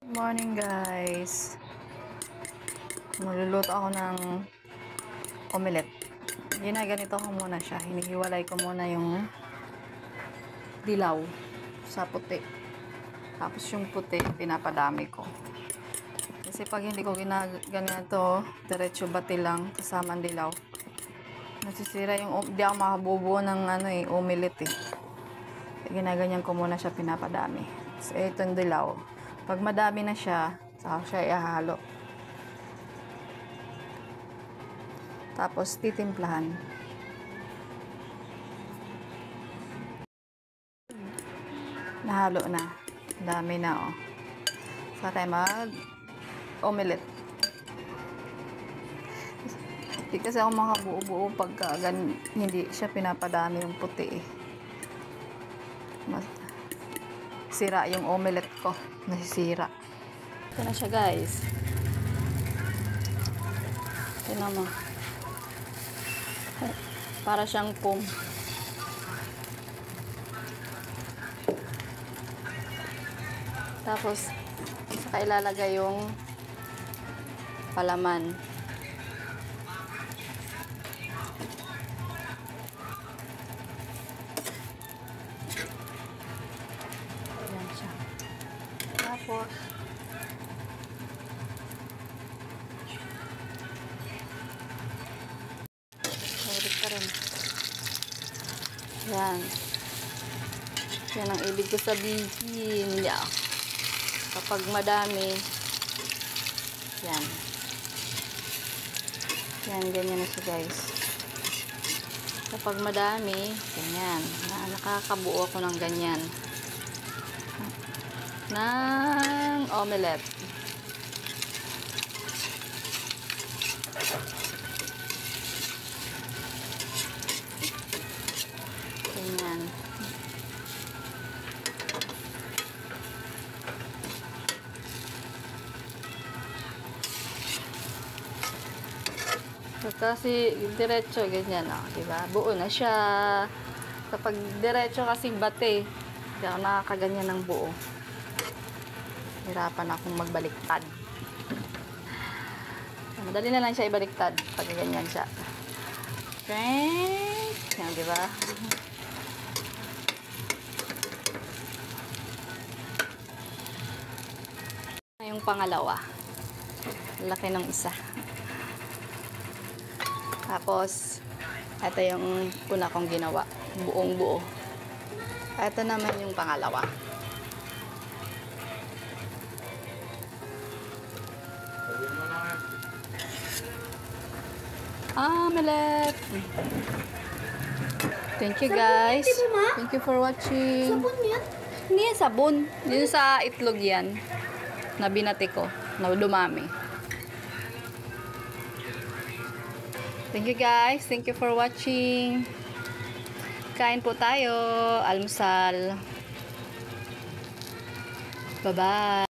Good morning guys. Magluluto ako ng omelette. Ginaganito ko muna siya. Hinihiwalay ko muna yung dilaw sa puti. Tapos yung puti, pinapadami ko. Kasi pag hindi ko ginaganito, diretso bati lang kasama ang dilaw. Nasisira yung, di ako makabubuo ng omelette eh. Ginaganyan ko muna siya, pinapadami. So, ito yung dilaw. Pag madami na siya, saka siya ihahalo. Tapos, titimplahan. Nahalo na. Dami na, oh. Saka tayo mag-omelette. Hindi kasi ako makabuo-buo pagka hindi siya pinapadami yung puti, eh. Sira yung omelette ko. Nasisira. Ito na siya guys. Tignan mo. Para siyang foam. Tapos saka ilalagay yung palaman. Ayan siya. Tapos hawrit ka rin. Yan. Yan ang ibig ko sabihin. Yeah. Kapag madami, yan. Yan, ganyan na siya guys. Kapag madami, ganyan. Nakakabuo ako ng ganyan. Ng omelette. Ganyan. Kasi diretso ganyan, oh, diba? Buo na siya. Kapag diretso kasi bate, hindi ako nakakaganyan ng buo. Hirapan akong magbaliktad. Madali na lang siya ibaliktad pag ganyan siya. Okay. Yan, diba? Yung pangalawa. Laki ng isa. Tapos, ito yung una kong ginawa. Buong buo. Ito naman yung pangalawa. Omelette! Thank you guys. Thank you for watching. Sabon yan? Hindi yan sabon. Yun sa itlog yan. Na binati ko. Na dumami. Thank you guys. Thank you for watching. Kain po tayo. Almusal. Bye-bye.